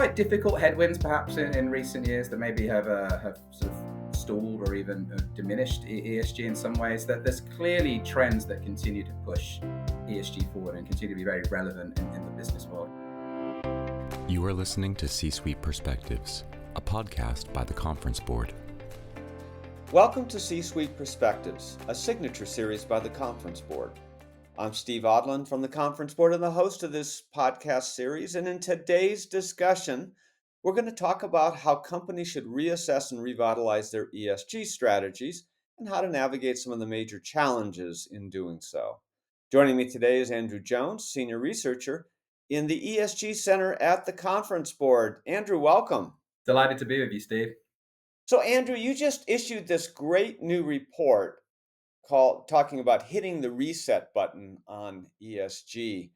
despite difficult headwinds perhaps in recent years that maybe have sort of stalled or even diminished ESG in some ways, that there's clearly trends that continue to push ESG forward and continue to be very relevant in the business world. You are listening to C-Suite Perspectives, a podcast by the Conference Board. Welcome to C-Suite Perspectives, a signature series by the Conference Board. I'm Steve Odland from the Conference Board and the host of this podcast series. And in today's discussion, we're going to talk about how companies should reassess and revitalize their ESG strategies and how to navigate some of the major challenges in doing so. Joining me today is Andrew Jones, Senior Researcher in the ESG Center at the Conference Board. Andrew, welcome. Delighted to be with you, Steve. So Andrew, you just issued this great new report talking about hitting the reset button on ESG.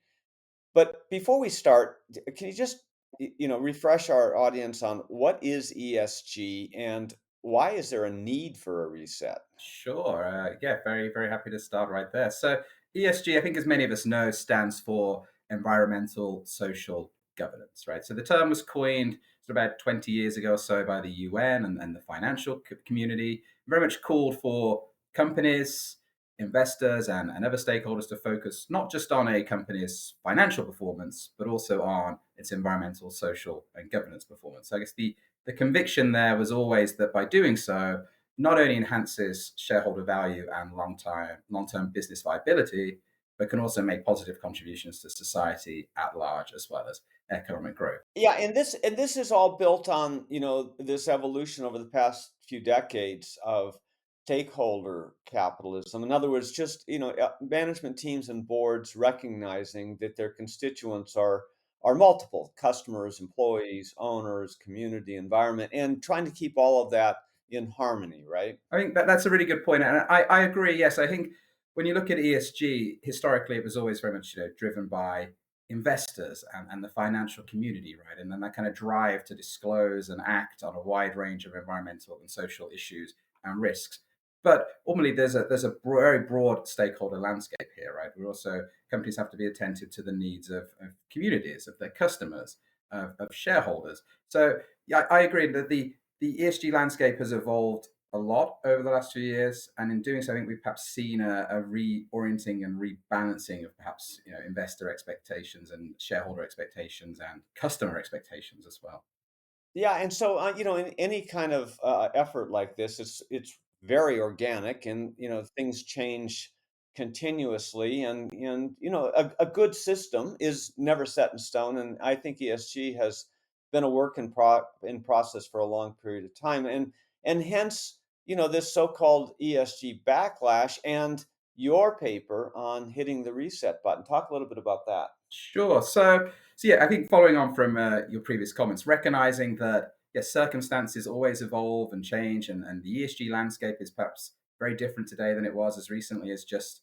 But before we start, can you just refresh our audience on what is ESG and why is there a need for a reset? Sure. Very, very happy to start right there. So ESG, I think as many of us know, stands for environmental, social governance, right? So the term was coined about 20 years ago or so by the UN and the financial community, very much called for companies, investors, and other stakeholders to focus not just on a company's financial performance, but also on its environmental, social, and governance performance. So I guess the conviction there was always that by doing so, not only enhances shareholder value and long-term business viability, but can also make positive contributions to society at large as well as economic growth. Yeah, and this is all built on, this evolution over the past few decades of stakeholder capitalism. In other words, just, management teams and boards recognizing that their constituents are multiple: customers, employees, owners, community, environment, and trying to keep all of that in harmony, right? I think that's a really good point. And I agree. Yes, I think when you look at ESG, historically, it was always very much driven by investors and the financial community, right? And then that kind of drive to disclose and act on a wide range of environmental and social issues and risks. But ultimately, there's a very broad stakeholder landscape here, right? Companies have to be attentive to the needs of communities, of their customers, of shareholders. So yeah, I agree that the ESG landscape has evolved a lot over the last few years, and in doing so, I think we've perhaps seen a reorienting and rebalancing of perhaps investor expectations and shareholder expectations and customer expectations as well. Yeah, and so in any kind of effort like this, it's very organic, and things change continuously, and a good system is never set in stone, and I think ESG has been a work in process for a long period of time, and hence this so-called ESG backlash and your paper on hitting the reset button. Talk a little bit about that. Sure. So yeah, I think following on from your previous comments, recognizing that yes, circumstances always evolve and change, and the ESG landscape is perhaps very different today than it was as recently as just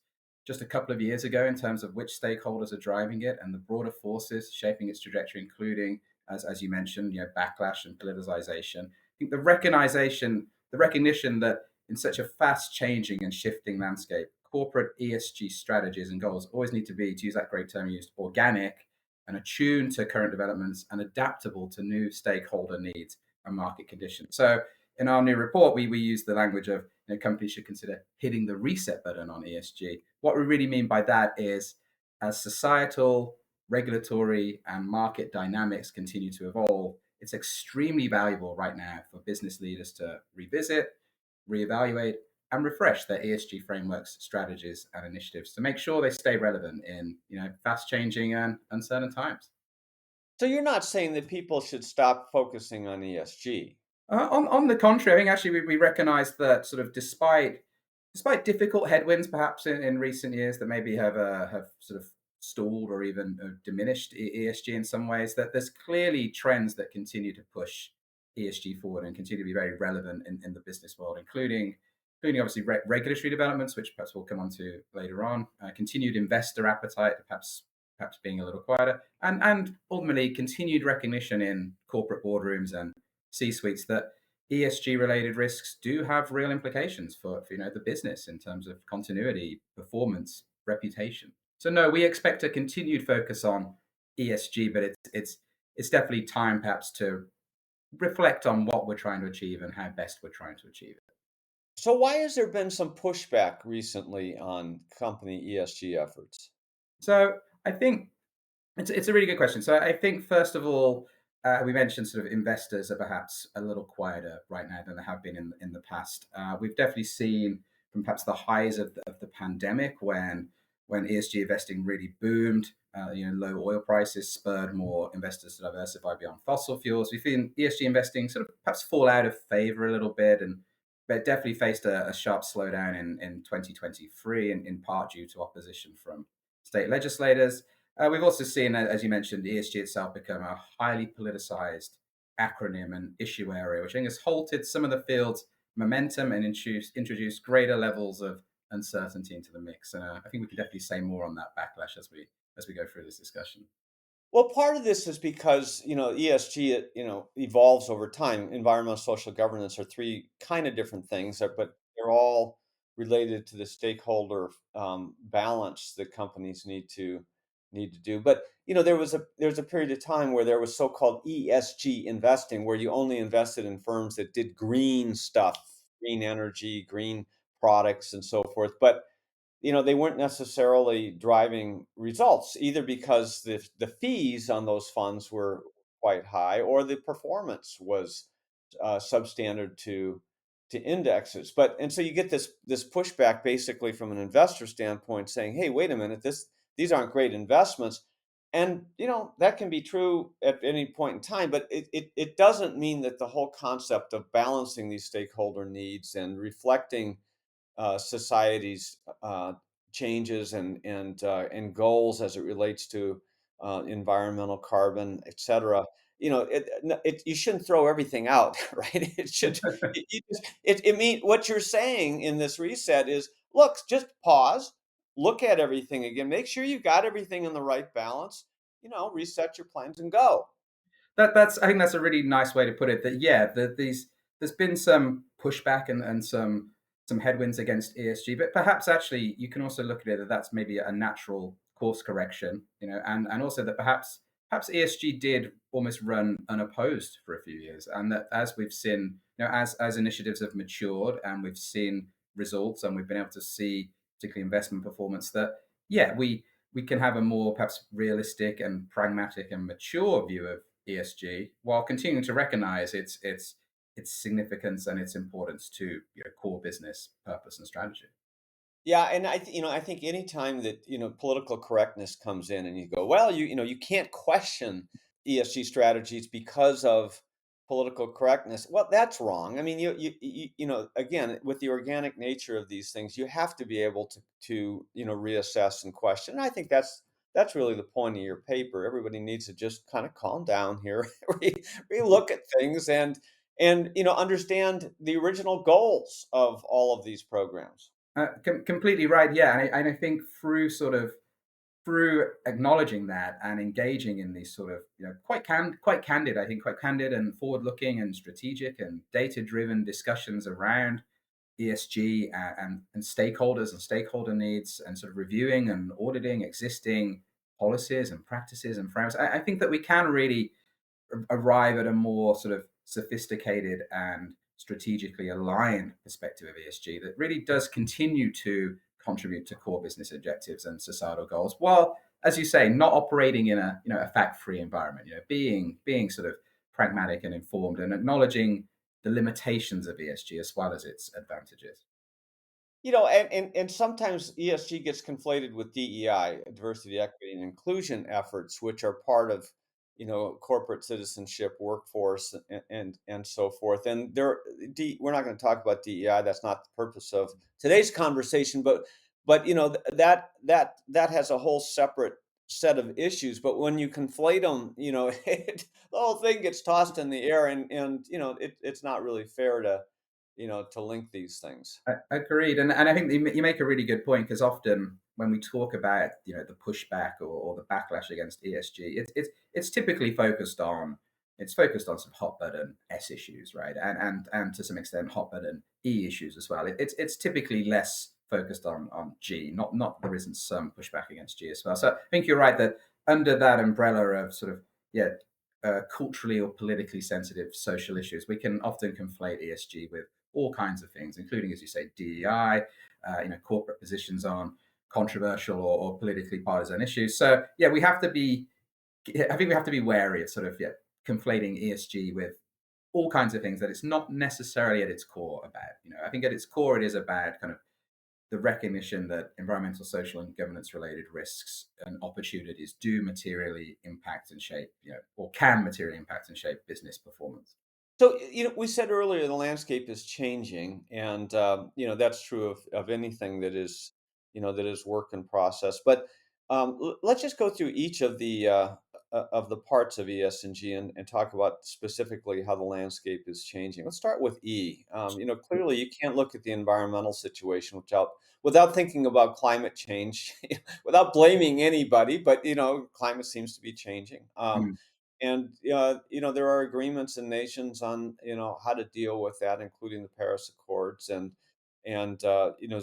a couple of years ago in terms of which stakeholders are driving it and the broader forces shaping its trajectory, including, as you mentioned, backlash and politicization. I think the recognition that in such a fast changing and shifting landscape, corporate ESG strategies and goals always need to be, to use that great term used, organic and attuned to current developments and adaptable to new stakeholder needs and market conditions. So in our new report, we use the language of companies should consider hitting the reset button on ESG. What we really mean by that is as societal, regulatory, and market dynamics continue to evolve, it's extremely valuable right now for business leaders to revisit, reevaluate, and refresh their ESG frameworks, strategies, and initiatives to make sure they stay relevant in fast-changing and uncertain times. So you're not saying that people should stop focusing on ESG? On the contrary, I think actually we recognise that sort of despite difficult headwinds perhaps in recent years that maybe have sort of stalled or even diminished ESG in some ways, that there's clearly trends that continue to push ESG forward and continue to be very relevant in the business world, including obviously regulatory developments, which perhaps we'll come on to later on, continued investor appetite, perhaps being a little quieter, and ultimately continued recognition in corporate boardrooms and C-suites that ESG related risks do have real implications for the business in terms of continuity, performance, reputation. So no, we expect a continued focus on ESG, but it's definitely time perhaps to reflect on what we're trying to achieve and how best we're trying to achieve it. So why has there been some pushback recently on company ESG efforts? So I think it's a really good question. So I think first of all, we mentioned sort of investors are perhaps a little quieter right now than they have been in the past. We've definitely seen from perhaps the highs of the pandemic when ESG investing really boomed. Low oil prices spurred more investors to diversify beyond fossil fuels. We've seen ESG investing sort of perhaps fall out of favor a little bit, and but definitely faced a sharp slowdown in 2023, in part due to opposition from state legislators. We've also seen, as you mentioned, ESG itself become a highly politicized acronym and issue area, which I think has halted some of the field's momentum and introduced greater levels of uncertainty into the mix. And I think we can definitely say more on that backlash as we go through this discussion. Well, part of this is because, ESG, evolves over time. Environmental, social governance are three kind of different things, but they're all related to the stakeholder balance that companies need to do. But, there was a period of time where there was so-called ESG investing, where you only invested in firms that did green stuff, green energy, green products, and so forth. But they weren't necessarily driving results either because the fees on those funds were quite high or the performance was substandard to indexes. And so you get this pushback basically from an investor standpoint saying, "Hey, wait a minute, these aren't great investments." And that can be true at any point in time, but it doesn't mean that the whole concept of balancing these stakeholder needs and reflecting society's changes and goals as it relates to environmental carbon, et cetera. You shouldn't throw everything out, right? It should. It mean what you're saying in this reset is, look, just pause, look at everything again, make sure you've got everything in the right balance. Reset your plans and go. That's I think that's a really nice way to put it. That yeah, these there's been some pushback and some headwinds against ESG, but perhaps actually you can also look at it that that's maybe a natural course correction, and also that perhaps ESG did almost run unopposed for a few years, and that as we've seen, as initiatives have matured and we've seen results and we've been able to see particularly investment performance, that yeah we can have a more perhaps realistic and pragmatic and mature view of ESG while continuing to recognize its significance and its importance to core business purpose and strategy. Yeah, and I think anytime that political correctness comes in, and you go, well, you can't question ESG strategies because of political correctness. Well, that's wrong. I mean, again, with the organic nature of these things, you have to be able to reassess and question. And I think that's really the point of your paper. Everybody needs to just kind of calm down here, look at things, and understand the original goals of all of these programs. Completely right. Yeah, and I think through acknowledging that and engaging in these sort of quite candid, I think quite candid and forward looking and strategic and data driven discussions around ESG and stakeholders and stakeholder needs, and sort of reviewing and auditing existing policies and practices and frameworks, I think that we can really arrive at a more sort of sophisticated and strategically aligned perspective of ESG that really does continue to contribute to core business objectives and societal goals, while, as you say, not operating in a fact-free environment. Being sort of pragmatic and informed and acknowledging the limitations of ESG as well as its advantages. And sometimes ESG gets conflated with DEI, diversity, equity, and inclusion efforts, which are part of, corporate citizenship, workforce, and so forth. And we're not going to talk about DEI. That's not the purpose of today's conversation. But that has a whole separate set of issues. But when you conflate them, the whole thing gets tossed in the air, and it's not really fair to link these things. Agreed, and I think you make a really good point, because often when we talk about the pushback or the backlash against ESG, it's typically focused on some hot button S issues, right, and to some extent hot button E issues as well. It's typically less focused on G. Not there isn't some pushback against G as well. So I think you're right that under that umbrella of sort of culturally or politically sensitive social issues. We can often conflate ESG with all kinds of things, including, as you say, DEI, corporate positions on controversial or politically partisan issues. So yeah, we have to be. I think we have to be wary of sort of conflating ESG with all kinds of things that it's not necessarily at its core about. I think at its core it is about kind of the recognition that environmental, social, and governance related risks and opportunities do materially impact and shape, or can materially impact and shape business performance. So, we said earlier the landscape is changing, and that's true of anything that is work in process. But let's just go through each of the parts of ESG and talk about specifically how the landscape is changing. Let's start with E. Clearly you can't look at the environmental situation without thinking about climate change, without blaming anybody. But climate seems to be changing. Mm, And there are agreements in nations on how to deal with that, including the Paris Accords and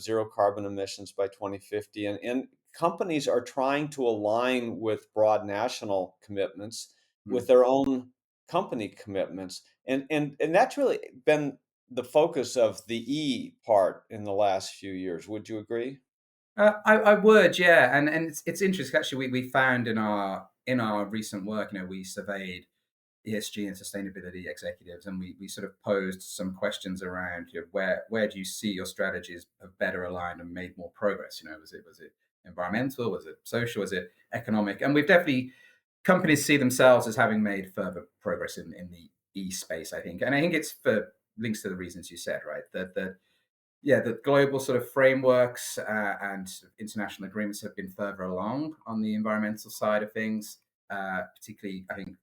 zero carbon emissions by 2050. And companies are trying to align with broad national commitments with mm. their own company commitments, and that's really been the focus of the E part in the last few years. Would you agree? I would, yeah, and it's interesting actually. We found in our recent work, we surveyed ESG and sustainability executives, and we sort of posed some questions around where do you see your strategies have better aligned and made more progress? Was it environmental? Was it social? Was it economic? And we've definitely companies see themselves as having made further progress in the E space, I think, and I think it's for links to the reasons you said, right? The global sort of frameworks and international agreements have been further along on the environmental side of things, particularly, I think,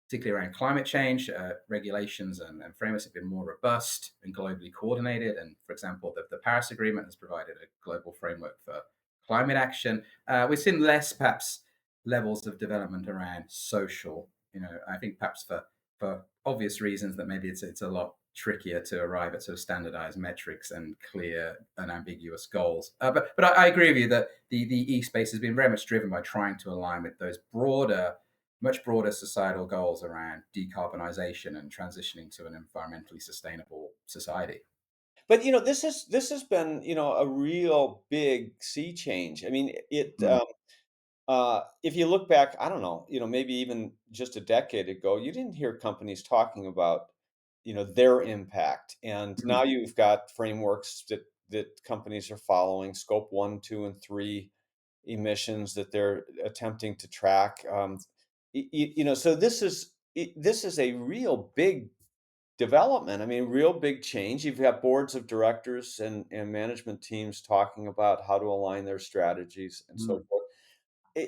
particularly around climate change. Regulations and frameworks have been more robust and globally coordinated. And for example, the Paris Agreement has provided a global framework for climate action. We've seen less, perhaps, levels of development around social. I think perhaps for obvious reasons that maybe it's a lot trickier to arrive at sort of standardized metrics and clear and ambiguous goals. But I agree with you that the e space has been very much driven by trying to align with those much broader societal goals around decarbonisation and transitioning to an environmentally sustainable society. But this has been a real big sea change. I mean, Mm, if you look back, I don't know, maybe even just a decade ago, you didn't hear companies talking about, their impact. And now mm, you've got frameworks that companies are following, scope 1, 2, and 3 emissions that they're attempting to track. So this is a real big development. I mean, real big change. You've got boards of directors and management teams talking about how to align their strategies and so mm. forth.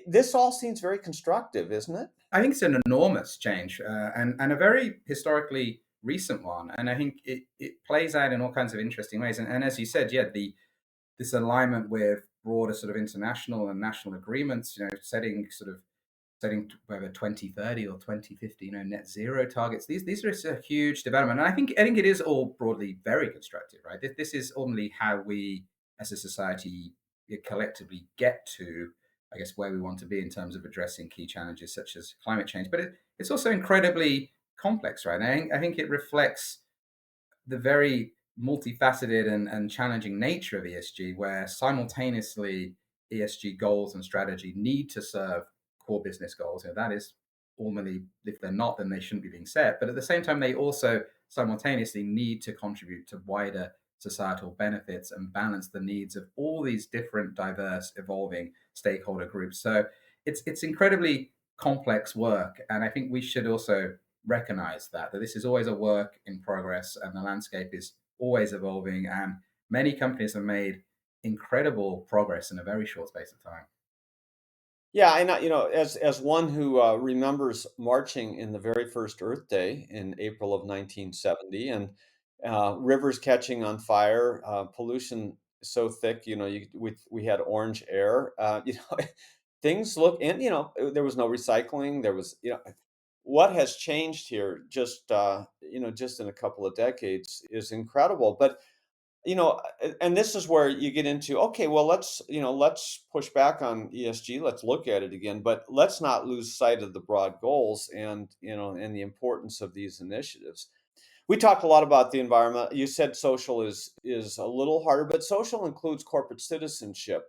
This all seems very constructive, isn't it? I think it's an enormous change, and a very historically recent one. And I think it plays out in all kinds of interesting ways. And as you said, yeah, this alignment with broader sort of international and national agreements, setting whether 2030 or 2050, net zero targets. These are a huge development, and I think it is all broadly very constructive, right? This is only how we, as a society, collectively get to, I guess, where we want to be in terms of addressing key challenges such as climate change. But it's also incredibly complex, right? I think it reflects the very multifaceted and challenging nature of ESG, where simultaneously ESG goals and strategy need to serve core business goals. That is ultimately, if they're not, then they shouldn't be being set. But at the same time, they also simultaneously need to contribute to wider societal benefits and balance the needs of all these different, diverse, evolving stakeholder groups. So it's incredibly complex work, and I think we should also recognize that this is always a work in progress and the landscape is always evolving, and many companies have made incredible progress in a very short space of time. Yeah, and as one who remembers marching in the very first Earth Day in April of 1970, and rivers catching on fire, pollution so thick, we had orange air. Things look, and there was no recycling. There was, what has changed here just just in a couple of decades is incredible. But and this is where you get into, okay, well, let's push back on ESG. Let's look at it again, but let's not lose sight of the broad goals and the importance of these initiatives. We talked a lot about the environment. You said social is a little harder, but social includes corporate citizenship,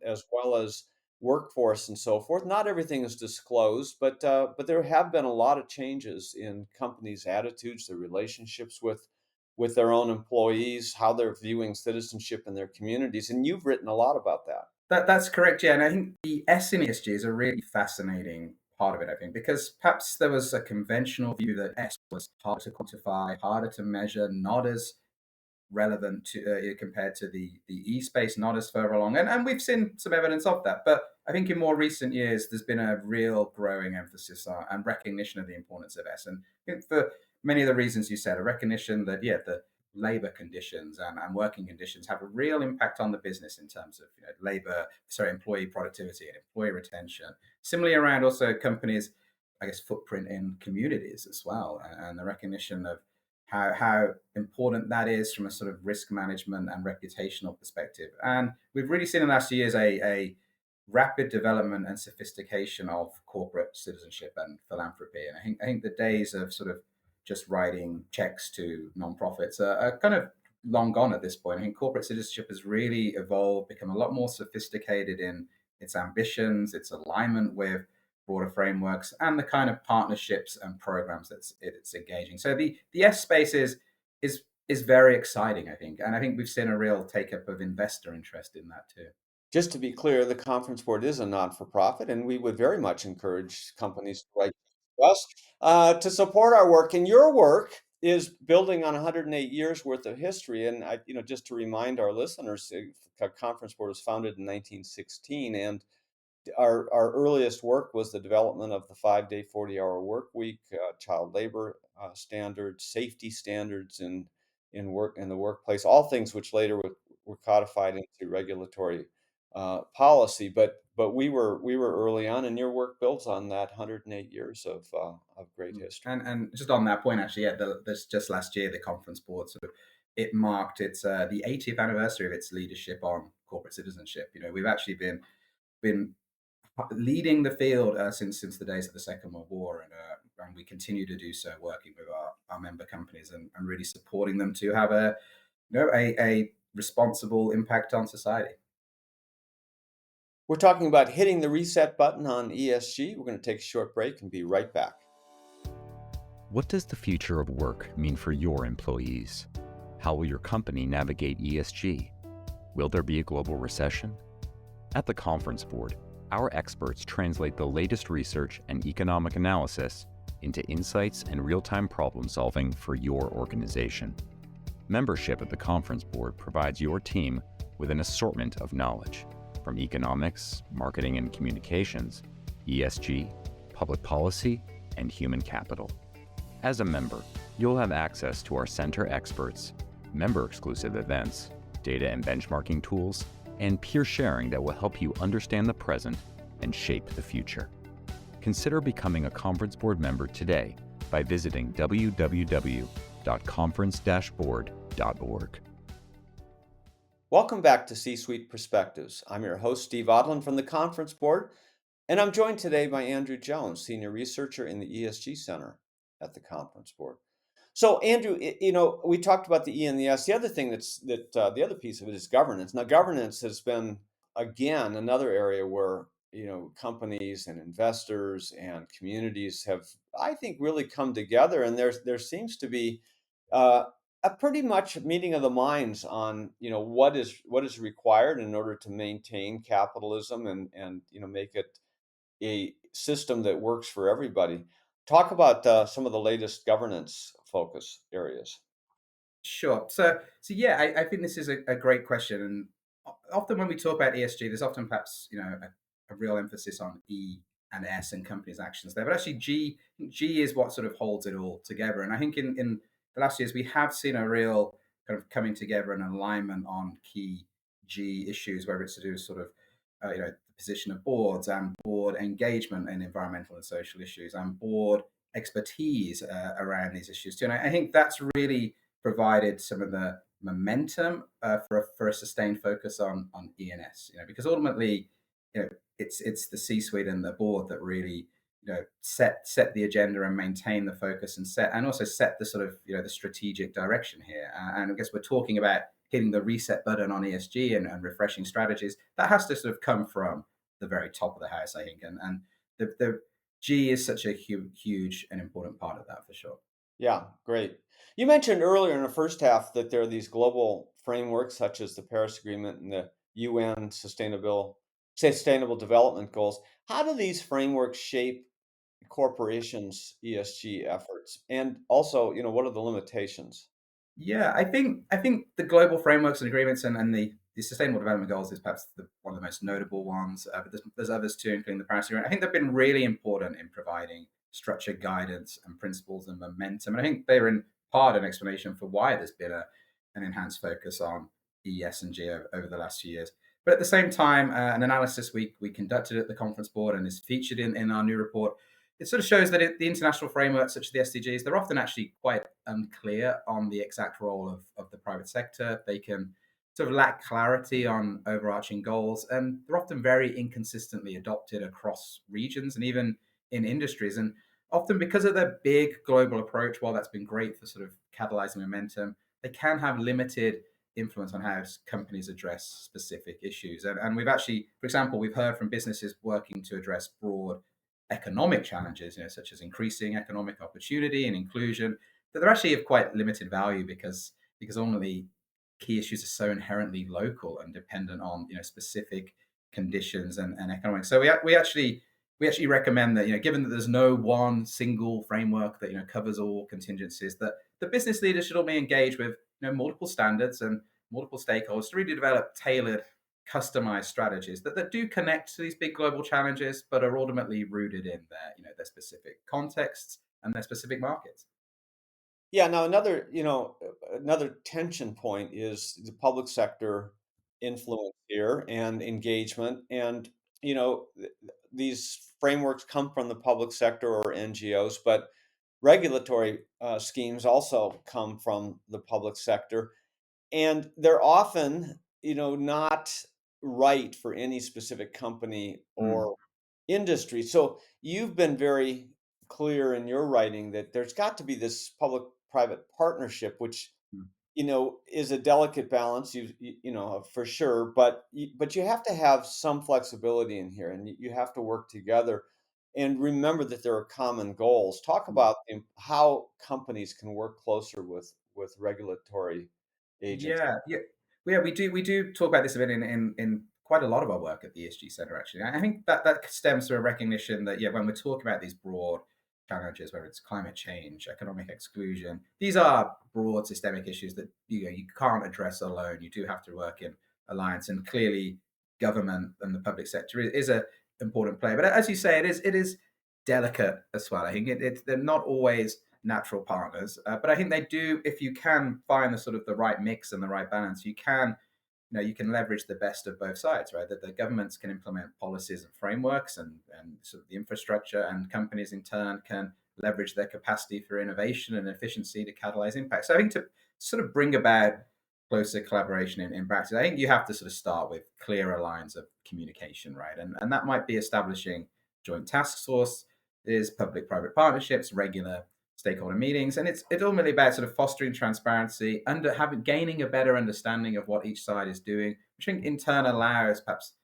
as well as workforce and so forth. Not everything is disclosed, but there have been a lot of changes in companies' attitudes, their relationships with their own employees, how they're viewing citizenship in their communities, and you've written a lot about that. That's correct, yeah. And I think the S in ESG is a really fascinating part of it, I think, because perhaps there was a conventional view that S was harder to quantify, harder to measure, not as relevant to compared to the E space, not as further along. And we've seen some evidence of that. But I think in more recent years, there's been a real growing emphasis on and recognition of the importance of S. And I think for many of the reasons you said, a recognition that, yeah, the labor conditions and working conditions have a real impact on the business in terms of employee productivity and employee retention. Similarly, around also companies, I guess, footprint in communities as well, and the recognition of how important that is from a sort of risk management and reputational perspective. And we've really seen in the last few years a rapid development and sophistication of corporate citizenship and philanthropy. And I think the days of sort of just writing checks to nonprofits are kind of long gone at this point. I think corporate citizenship has really evolved, become a lot more sophisticated in its ambitions, its alignment with broader frameworks, and the kind of partnerships and programs it's engaging. So the S space is very exciting, I think, and I think we've seen a real take up of investor interest in that too. Just to be clear, the Conference Board is a non-for-profit, and we would very much encourage companies to write to us to support our work. And your work is building on 108 years worth of history. And just to remind our listeners, the Conference Board was founded in 1916, and our earliest work was the development of the 5-day, 40-hour work week, child labor standards, safety standards in the workplace, all things which later were codified into regulatory policy. But we were early on, and your work builds on that 108 years of great history. And just on that point, actually, yeah, this just last year, the conference board sort of it marked its the 80th anniversary of its leadership on corporate citizenship. We've actually been leading the field since the days of the Second World War, and we continue to do so, working with our member companies and really supporting them to have a responsible impact on society. We're talking about hitting the reset button on ESG. We're going to take a short break and be right back. What does the future of work mean for your employees? How will your company navigate ESG? Will there be a global recession? At the Conference Board, our experts translate the latest research and economic analysis into insights and real-time problem solving for your organization. Membership at the Conference Board provides your team with an assortment of knowledge, from economics, marketing and communications, ESG, public policy, and human capital. As a member, you'll have access to our center experts, member-exclusive events, data and benchmarking tools, and peer sharing that will help you understand the present and shape the future. Consider becoming a Conference Board member today by visiting www.conference-board.org. Welcome back to C-Suite Perspectives. I'm your host, Steve Odland from the Conference Board, and I'm joined today by Andrew Jones, Senior Researcher in the ESG Center at the Conference Board. So, Andrew, we talked about the E and the S. The other thing the other piece of it is governance. Now, governance has been, again, another area where companies and investors and communities have, I think, really come together, and there seems to be a pretty much meeting of the minds on what is required in order to maintain capitalism and make it a system that works for everybody. Talk about some of the latest governance focus areas. Sure. So yeah, I think this is a great question, and often when we talk about ESG, there's often perhaps a real emphasis on E and S and companies' actions there, but actually G is what sort of holds it all together. And I think in the last years we have seen a real kind of coming together and alignment on key G issues, whether it's to do with sort of the position of boards and board engagement in environmental and social issues and board expertise around these issues too. And I think that's really provided some of the momentum for a sustained focus on E&S. Because ultimately, it's the C-suite and the board that really set the agenda and maintain the focus and also set the sort of the strategic direction here. And I guess we're talking about hitting the reset button on ESG and refreshing strategies. That has to sort of come from the very top of the house, I think. And the G is such a huge and important part of that for sure. Yeah, great. You mentioned earlier in the first half that there are these global frameworks such as the Paris Agreement and the UN Sustainable Development Goals. How do these frameworks shape corporations' ESG efforts? And also, what are the limitations? Yeah, I think the global frameworks and agreements and the sustainable development goals is perhaps one of the most notable ones. But there's others too, including the Paris Agreement. I think they've been really important in providing structured guidance and principles and momentum. And I think they're in part an explanation for why there's been an enhanced focus on ES and G over the last few years. But at the same time, an analysis we conducted at the conference board and is featured in our new report, it sort of shows that the international frameworks, such as the SDGs, they're often actually quite unclear on the exact role of the private sector. They can sort of lack clarity on overarching goals, and they're often very inconsistently adopted across regions and even in industries. And often, because of their big global approach, while that's been great for sort of catalyzing momentum, they can have limited influence on how companies address specific issues. And we've actually, for example, we've heard from businesses working to address broad economic challenges, such as increasing economic opportunity and inclusion, that they're actually of quite limited value because ultimately key issues are so inherently local and dependent on specific conditions and economics. So we actually recommend that given that there's no one single framework that covers all contingencies, that the business leaders should all be engaged with multiple standards and multiple stakeholders to really develop tailored customized strategies that do connect to these big global challenges, but are ultimately rooted in their specific contexts and their specific markets. Yeah, now another tension point is the public sector influence here and engagement. And, these frameworks come from the public sector or NGOs, but regulatory schemes also come from the public sector. And they're often, not right for any specific company Mm, or industry. So you've been very clear in your writing that there's got to be this public-private partnership, which mm. is a delicate balance. For sure, but you have to have some flexibility in here, and you have to work together, and remember that there are common goals. Talk about how companies can work closer with regulatory agencies. Yeah. Yeah, we do talk about this a bit in quite a lot of our work at the ESG Center. Actually, I think that stems from a recognition that when we're talking about these broad challenges, whether it's climate change, economic exclusion, these are broad systemic issues that you can't address alone. You do have to work in alliance, and clearly, government and the public sector is a important player. But as you say, it is delicate as well. I think they're not always natural partners. But I think they do, if you can find the sort of the right mix and the right balance, you can leverage the best of both sides, right? That the governments can implement policies and frameworks and sort of the infrastructure, and companies in turn can leverage their capacity for innovation and efficiency to catalyze impact. So I think to sort of bring about closer collaboration in practice, I think you have to sort of start with clearer lines of communication, right? And that might be establishing joint task force, is public-private partnerships, regular stakeholder meetings, and it's ultimately about sort of fostering transparency, gaining a better understanding of what each side is doing, which in turn allows perhaps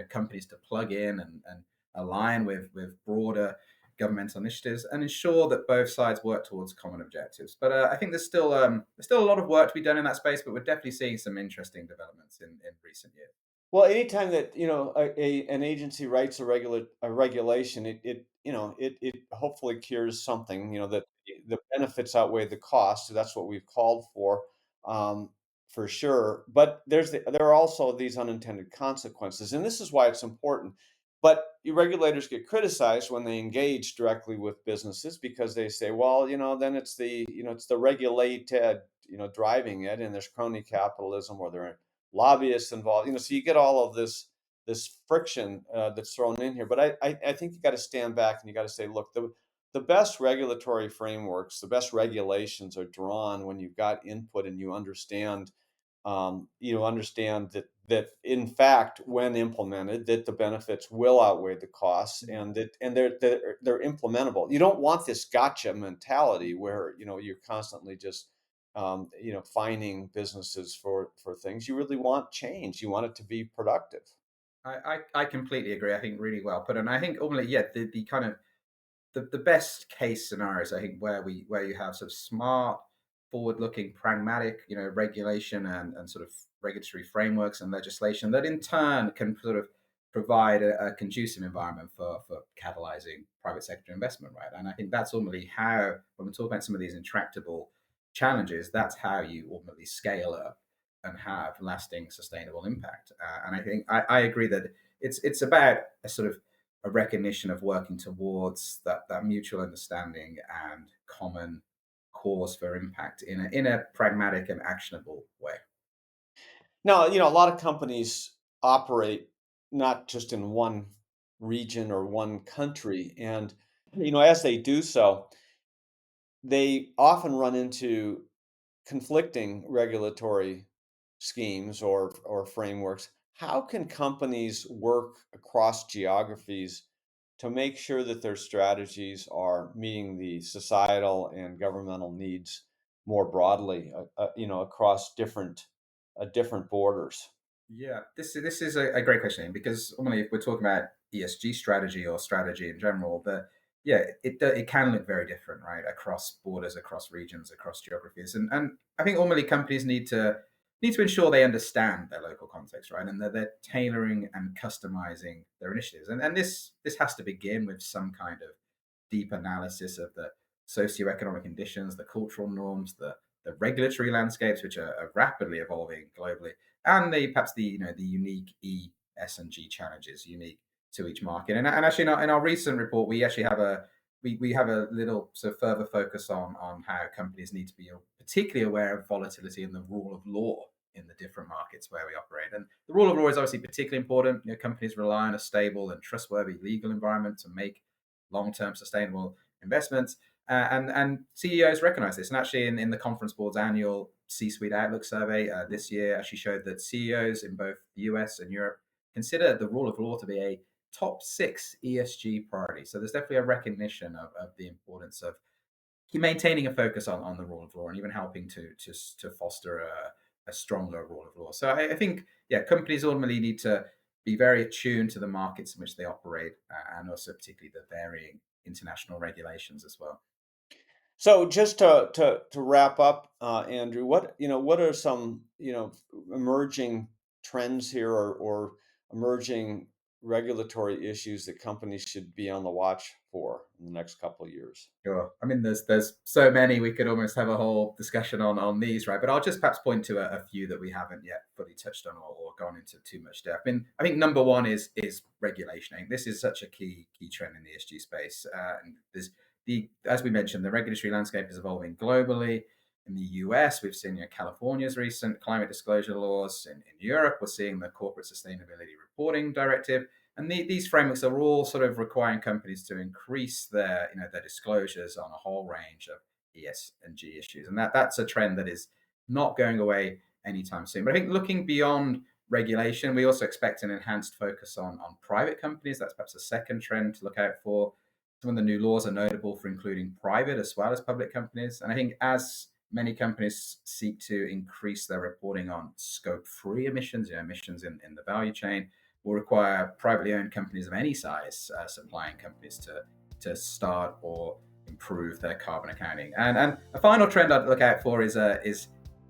companies to plug in and align with broader governmental initiatives and ensure that both sides work towards common objectives. But I think there's still a lot of work to be done in that space, but we're definitely seeing some interesting developments in recent years. Well, anytime that an agency writes a regulation, it hopefully cures something. That the benefits outweigh the cost. So that's what we've called um, for sure. But there are also these unintended consequences, and this is why it's important. But regulators get criticized when they engage directly with businesses because they say, well, then it's the regulated, driving it, and there's crony capitalism, or they're lobbyists involved. So you get all of this friction that's thrown in here. But I think you got to stand back and you got to say, look, the best regulatory frameworks, the best regulations are drawn when you've got input and you understand. understand that in fact, when implemented, that the benefits will outweigh the costs, and they're implementable. You don't want this gotcha mentality where you're constantly just fining businesses for things. You really want change. You want it to be productive. I completely agree. I think really well put. And I think ultimately, yeah, the kind of the best case scenarios, I think, where you have sort of smart, forward-looking, pragmatic, regulation and sort of regulatory frameworks and legislation that in turn can sort of provide a conducive environment for catalyzing private sector investment, right? And I think that's ultimately how, when we talk about some of these intractable challenges, that's how you ultimately scale up and have lasting sustainable impact. And I think I agree that it's about a sort of a recognition of working towards that mutual understanding and common cause for impact in a pragmatic and actionable way. Now, a lot of companies operate not just in one region or one country, and as they do so, they often run into conflicting regulatory schemes or frameworks. How can companies work across geographies to make sure that their strategies are meeting the societal and governmental needs more broadly, across different borders? Yeah, this is a great question because normally if we're talking about ESG strategy or strategy in general, it can look very different, right, across borders, across regions, across geographies, and I think normally companies need to ensure they understand their local context, right, and that they're tailoring and customizing their initiatives, and this has to begin with some kind of deep analysis of the socioeconomic conditions, the cultural norms, the regulatory landscapes, which are rapidly evolving globally, and perhaps the unique E, S, and G challenges unique to each market. And actually, in our recent report, we actually have we have a little sort of further focus on how companies need to be particularly aware of volatility and the rule of law in the different markets where we operate. And the rule of law is obviously particularly important. Companies rely on a stable and trustworthy legal environment to make long-term sustainable investments. And CEOs recognize this. And actually, in the conference board's annual C-suite outlook survey this year, actually showed that CEOs in both the US and Europe consider the rule of law to be a top 6 ESG priority. So there's definitely a recognition of the importance of maintaining a focus on the rule of law and even helping to foster a stronger rule of law. So I think, yeah, companies ultimately need to be very attuned to the markets in which they operate and also particularly the varying international regulations as well. So just to wrap up, Andrew, what are some emerging trends here, or emerging regulatory issues that companies should be on the watch for in the next couple of years? Sure. I mean, there's so many we could almost have a whole discussion on these, right? But I'll just perhaps point to a few that we haven't yet fully touched on or gone into too much depth. I think number one is regulation. I think this is such a key trend in the ESG space. And there's as we mentioned, the regulatory landscape is evolving globally. In the US, we've seen California's recent climate disclosure laws. In Europe, we're seeing the Corporate Sustainability Reporting Directive, and these frameworks are all sort of requiring companies to increase their disclosures on a whole range of ES and G issues, and that's a trend that is not going away anytime soon. But I think looking beyond regulation, we also expect an enhanced focus on private companies. That's perhaps a second trend to look out for. Some of the new laws are notable for including private as well as public companies, and I think as many companies seek to increase their reporting on scope-free emissions, emissions in the value chain, will require privately owned companies of any size, supplying companies to start or improve their carbon accounting. And a final trend I'd look out for is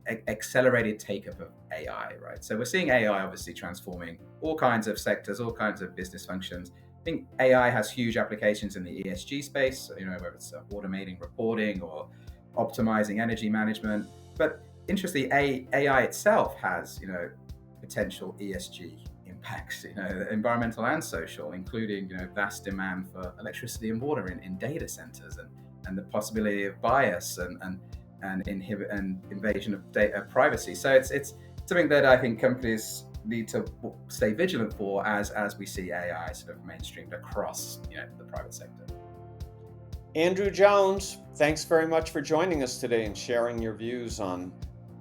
accelerated take-up of AI, right? So we're seeing AI obviously transforming all kinds of sectors, all kinds of business functions. I think AI has huge applications in the ESG space, whether it's automating reporting or optimizing energy management. But interestingly, AI itself has, potential ESG impacts, environmental and social, including, vast demand for electricity and water in data centers and the possibility of bias and invasion of data privacy. So it's something that I think companies need to stay vigilant for as we see AI sort of mainstreamed across the private sector. Andrew Jones, thanks very much for joining us today and sharing your views on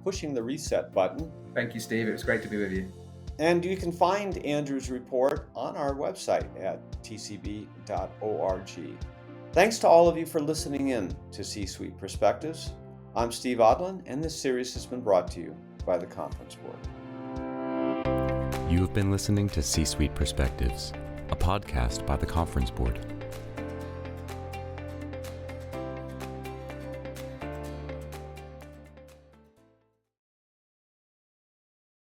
pushing the reset button Thank you, Steve. It was great to be with you. And you can find Andrew's report on our website at tcb.org. Thanks to all of you for listening in to C-Suite Perspectives. I'm Steve Odland, and this series has been brought to you by the Conference Board. You have been listening to C-Suite Perspectives, a podcast by the Conference Board.